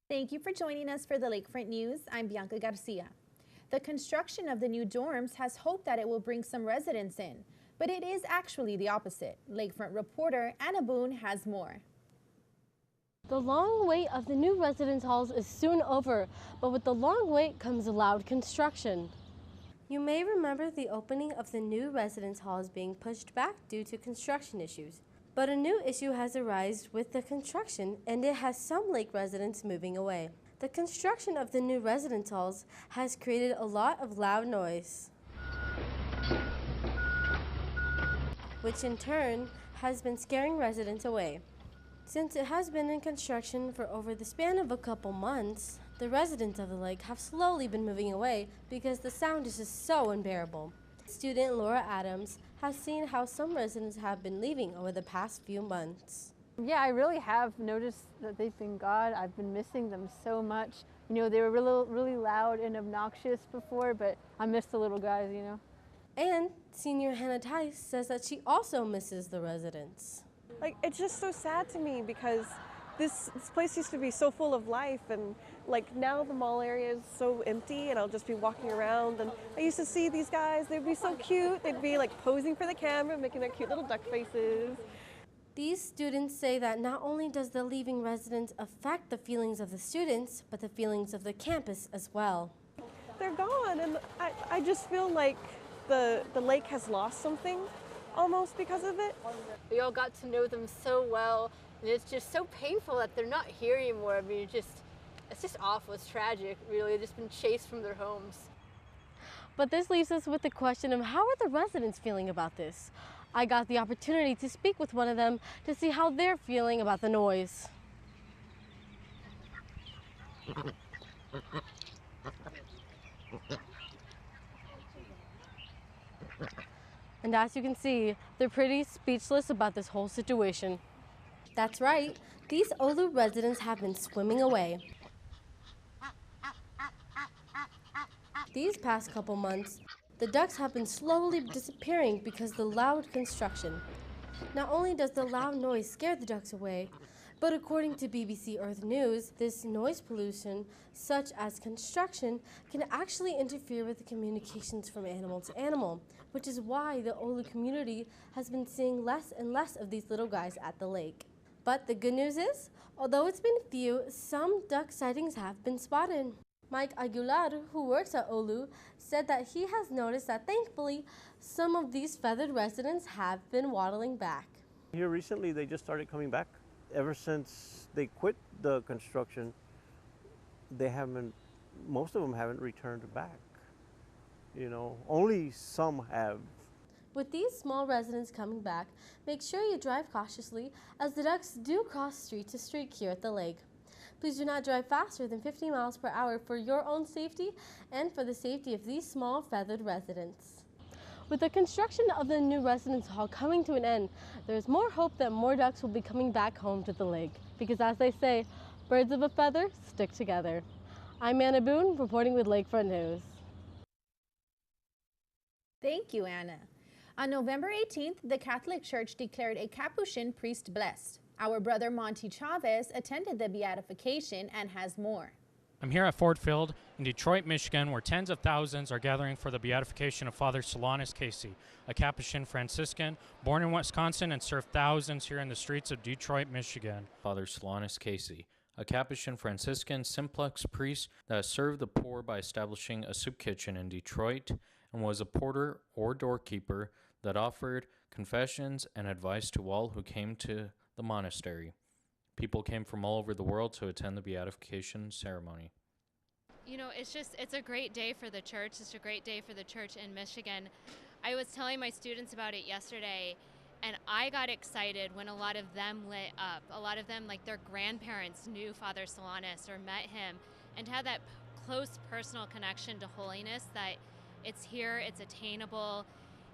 Thank you for joining us for the Lakefront News. I'm Bianca Garcia. The construction of the new dorms has hoped that it will bring some residents in, but it is actually the opposite. Lakefront reporter Anna Boone has more. The long wait of the new residence halls is soon over, but with the long wait comes loud construction. You may remember the opening of the new residence halls being pushed back due to construction issues. But a new issue has arisen with the construction, and it has some lake residents moving away. The construction of the new residence halls has created a lot of loud noise, which in turn has been scaring residents away. Since it has been in construction for over the span of a couple months, the residents of the lake have slowly been moving away because the sound is just so unbearable. Student Laura Adams has seen how some residents have been leaving over the past few months. Yeah, I really have noticed that they've been gone. I've been missing them so much. You know, they were really loud and obnoxious before, but I miss the little guys, you know. And senior Hannah Tice says that she also misses the residents. Like, it's just so sad to me because this place used to be so full of life, and like now the mall area is so empty, and I'll just be walking around, and I used to see these guys. They'd be so cute. They'd be like posing for the camera, making their cute little duck faces. These students say that not only does the leaving residents affect the feelings of the students, but the feelings of the campus as well. They're gone, and I just feel like the lake has lost something almost because of it. We all got to know them so well, and it's just so painful that they're not here anymore. I mean, it's just awful. It's tragic, really. They've just been chased from their homes. But this leaves us with the question of how are the residents feeling about this? I got the opportunity to speak with one of them to see how they're feeling about the noise. And as you can see, they're pretty speechless about this whole situation. That's right, these Olu residents have been swimming away. These past couple months, the ducks have been slowly disappearing because of the loud construction. Not only does the loud noise scare the ducks away, but according to BBC Earth News, this noise pollution, such as construction, can actually interfere with the communications from animal to animal, which is why the Olu community has been seeing less and less of these little guys at the lake. But the good news is, although it's been few, some duck sightings have been spotted. Mike Aguilar, who works at Olu, said that he has noticed that thankfully, some of these feathered residents have been waddling back. Here recently, they just started coming back. Ever since they quit the construction, most of them haven't returned back. You know, only some have. With these small residents coming back, make sure you drive cautiously as the ducks do cross street to street here at the lake. Please do not drive faster than 50 miles per hour for your own safety and for the safety of these small feathered residents. With the construction of the new residence hall coming to an end, there's more hope that more ducks will be coming back home to the lake. Because as they say, birds of a feather stick together. I'm Anna Boone, reporting with Lakefront News. Thank you, Anna. On November 18th, the Catholic Church declared a Capuchin priest blessed. Our brother Monty Chavez attended the Beatification and has more. I'm here at Ford Field in Detroit, Michigan, where tens of thousands are gathering for the beatification of Father Solanus Casey, a Capuchin Franciscan born in Wisconsin and served thousands here in the streets of Detroit, Michigan. Father Solanus Casey, a Capuchin Franciscan simplex priest that served the poor by establishing a soup kitchen in Detroit and was a porter or doorkeeper that offered confessions and advice to all who came to the monastery. People came from all over the world to attend the beatification ceremony. You know, it's a great day for the church. It's a great day for the church in Michigan. I was telling my students about it yesterday, and I got excited when a lot of them lit up. A lot of them, like their grandparents, knew Father Solanus or met him, and to have that close personal connection to holiness, that it's here, it's attainable.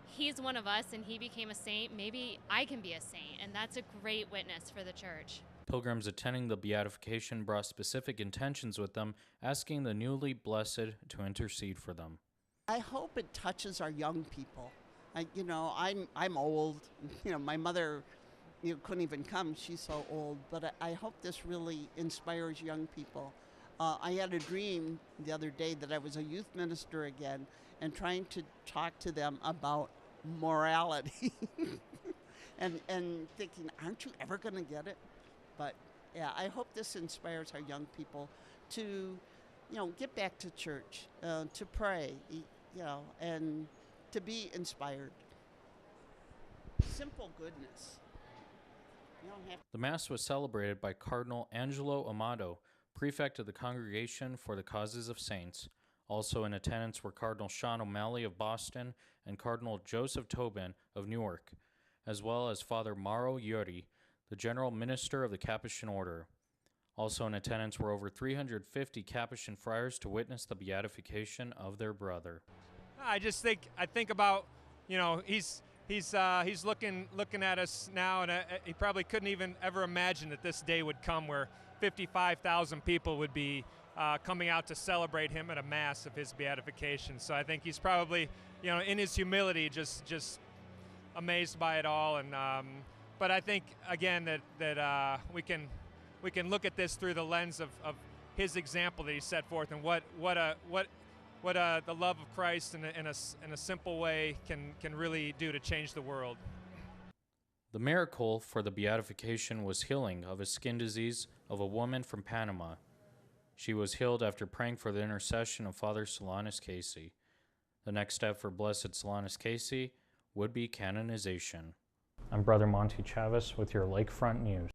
He's one of us and he became a saint. Maybe I can be a saint, and that's a great witness for the church. Pilgrims attending the beatification brought specific intentions with them, asking the newly blessed to intercede for them. I hope it touches our young people. I'm old. My mother couldn't even come. She's so old. But I hope this really inspires young people. I had a dream the other day that I was a youth minister again and trying to talk to them about morality and thinking, aren't you ever going to get it? But yeah, I hope this inspires our young people to, get back to church, to pray, and to be inspired. Simple goodness. You don't have The Mass was celebrated by Cardinal Angelo Amato, prefect of the Congregation for the Causes of Saints. Also in attendance were Cardinal Sean O'Malley of Boston and Cardinal Joseph Tobin of Newark, as well as Father Mauro Iuri, the General Minister of the Capuchin Order. Also in attendance were over 350 Capuchin friars to witness the beatification of their brother. I think about, he's looking at us now, and he probably couldn't even ever imagine that this day would come where 55,000 people would be coming out to celebrate him at a mass of his beatification. So I think he's probably, in his humility, just amazed by it all. And but I think again that we can look at this through the lens of his example that he set forth, and what the love of Christ in a simple way can really do to change the world. The miracle for the beatification was healing of a skin disease of a woman from Panama. She was healed after praying for the intercession of Father Solanus Casey. The next step for Blessed Solanus Casey would be canonization. I'm Brother Monty Chavez with your Lakefront News.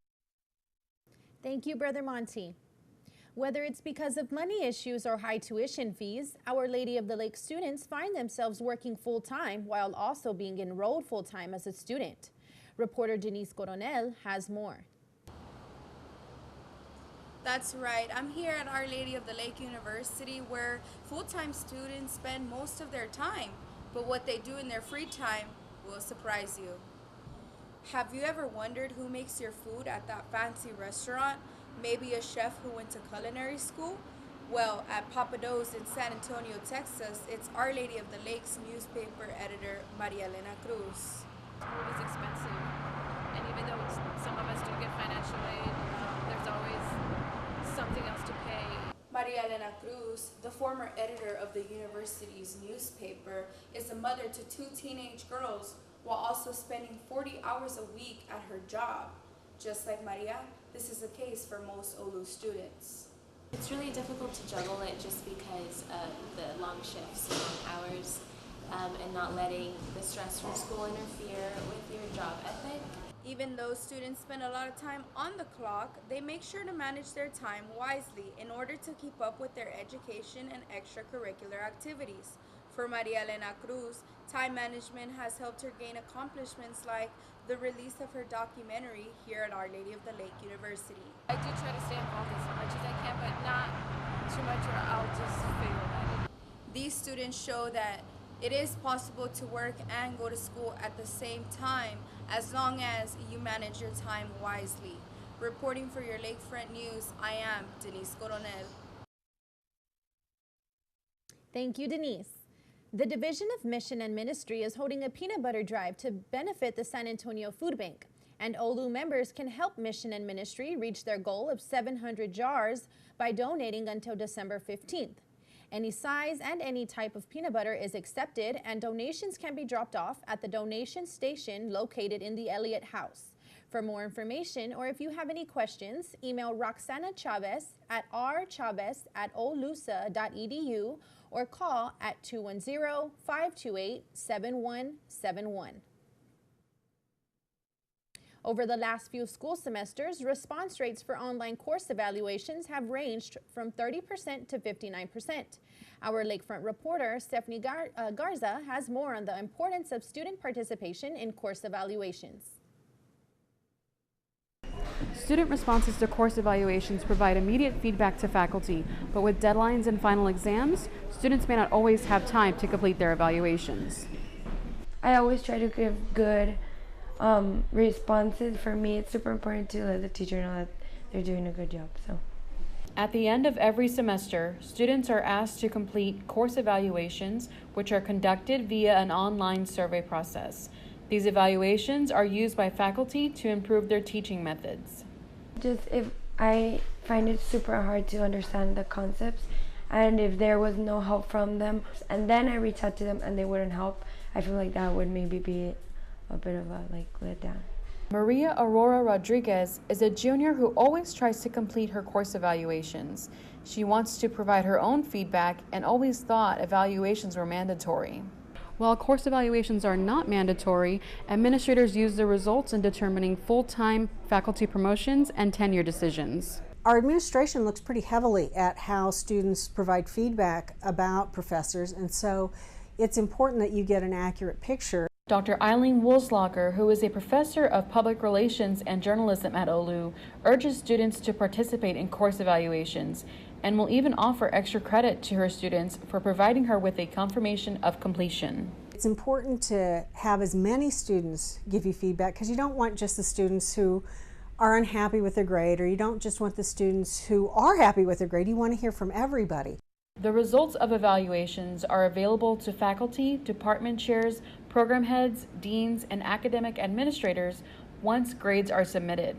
Thank you, Brother Monty. Whether it's because of money issues or high tuition fees, Our Lady of the Lake students find themselves working full-time while also being enrolled full-time as a student. Reporter Denise Coronel has more. That's right. I'm here at Our Lady of the Lake University, where full-time students spend most of their time, but what they do in their free time will surprise you. Have you ever wondered who makes your food at that fancy restaurant? Maybe a chef who went to culinary school? Well, at Papa Do's in San Antonio, Texas, it's Our Lady of the Lake's newspaper editor, Maria Elena Cruz. Food is expensive, and even though some of us do get financial aid, there's always something else to pay. Maria Elena Cruz, the former editor of the university's newspaper, is a mother to 2 teenage girls while also spending 40 hours a week at her job. Just like Maria, this is the case for most OLU students. It's really difficult to juggle it just because of the long shifts and long hours, and not letting the stress from school interfere with your job ethic. Even though students spend a lot of time on the clock, they make sure to manage their time wisely in order to keep up with their education and extracurricular activities. For Maria Elena Cruz, time management has helped her gain accomplishments like the release of her documentary here at Our Lady of the Lake University. I do try to stay involved as much as I can, but not too much or I'll just fail at it. These students show that it is possible to work and go to school at the same time as long as you manage your time wisely. Reporting for your Lakefront News, I am Denise Coronel. Thank you, Denise. The Division of Mission and Ministry is holding a peanut butter drive to benefit the San Antonio Food Bank, and OLU members can help Mission and Ministry reach their goal of 700 jars by donating until December 15th. Any size and any type of peanut butter is accepted, and donations can be dropped off at the donation station located in the Elliott House. For more information, or if you have any questions, email Roxana Chavez at rchavez@olusa.edu or call at 210-528-7171. Over the last few school semesters, response rates for online course evaluations have ranged from 30% to 59%. Our Lakefront reporter, Stephanie Garza, has more on the importance of student participation in course evaluations. Student responses to course evaluations provide immediate feedback to faculty, but with deadlines and final exams, students may not always have time to complete their evaluations. I always try to give good responses. For me, it's super important to let the teacher know that they're doing a good job. At the end of every semester, students are asked to complete course evaluations, which are conducted via an online survey process. These evaluations are used by faculty to improve their teaching methods. Just if I find it super hard to understand the concepts, and if there was no help from them, and then I reach out to them and they wouldn't help, I feel like that would maybe be a bit of a letdown. Maria Aurora Rodriguez is a junior who always tries to complete her course evaluations. She wants to provide her own feedback and always thought evaluations were mandatory. While course evaluations are not mandatory, administrators use the results in determining full-time faculty promotions and tenure decisions. Our administration looks pretty heavily at how students provide feedback about professors, and so it's important that you get an accurate picture. Dr. Eileen Woolslager, who is a professor of public relations and journalism at OLU, urges students to participate in course evaluations and will even offer extra credit to her students for providing her with a confirmation of completion. It's important to have as many students give you feedback, because you don't want just the students who are unhappy with their grade, or you don't just want the students who are happy with their grade. You want to hear from everybody. The results of evaluations are available to faculty, department chairs, program heads, deans, and academic administrators once grades are submitted.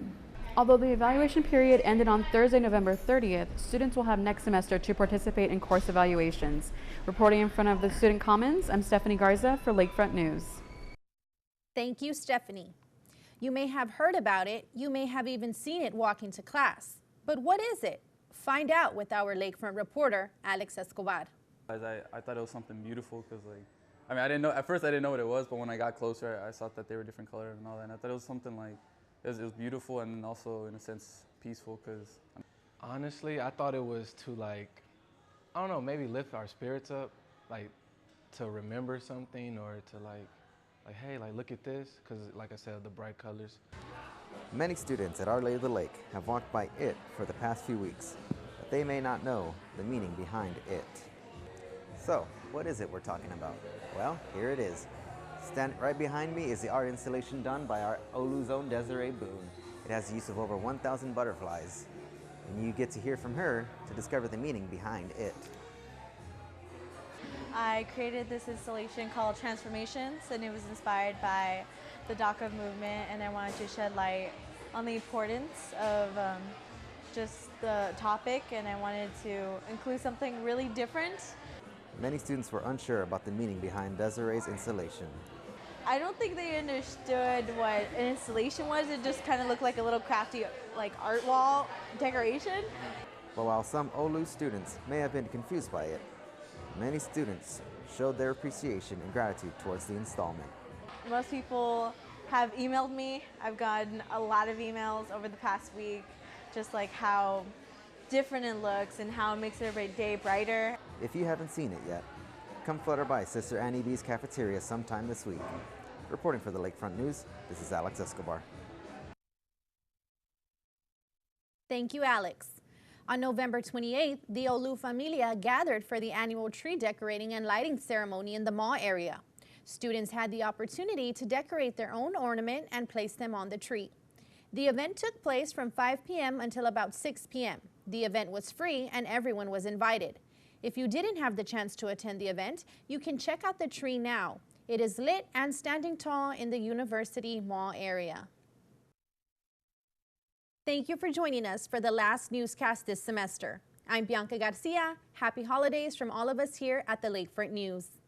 Although the evaluation period ended on Thursday, November 30th, students will have next semester to participate in course evaluations. Reporting in front of the Student Commons, I'm Stephanie Garza for Lakefront News. Thank you, Stephanie. You may have heard about it, you may have even seen it walking to class. But what is it? Find out with our Lakefront reporter, Alex Escobar. I thought it was something beautiful, because I didn't know, at first I didn't know what it was, but when I got closer, I saw that they were different colors and all that, and I thought it was something it was beautiful and also, in a sense, peaceful, because... Honestly, I thought it was to, I don't know, maybe lift our spirits up, to remember something, or to, hey, look at this, because, like I said, the bright colors. Many students at Our Lady of the Lake have walked by it for the past few weeks, but they may not know the meaning behind it. So, what is it we're talking about? Well, here it is. Standing right behind me is the art installation done by our OLU's own Desiree Boone. It has the use of over 1,000 butterflies, and you get to hear from her to discover the meaning behind it. I created this installation called Transformations, and it was inspired by the DACA movement, and I wanted to shed light on the importance of just the topic, and I wanted to include something really different. Many students were unsure about the meaning behind Desiree's installation. I don't think they understood what an installation was. It just kind of looked like a little crafty art wall decoration. But while some OLU students may have been confused by it, many students showed their appreciation and gratitude towards the installment. Most people have emailed me. I've gotten a lot of emails over the past week, just how different it looks and how it makes every day brighter. If you haven't seen it yet, come flutter by Sister Annie B's cafeteria sometime this week. Reporting for the Lakefront News, this is Alex Escobar. Thank you, Alex. On November 28th, the OLU Familia gathered for the annual tree decorating and lighting ceremony in the mall area. Students had the opportunity to decorate their own ornament and place them on the tree. The event took place from 5 p.m. until about 6 p.m. The event was free and everyone was invited. If you didn't have the chance to attend the event, you can check out the tree now. It is lit and standing tall in the University Mall area. Thank you for joining us for the last newscast this semester. I'm Bianca Garcia. Happy holidays from all of us here at the Lakefront News.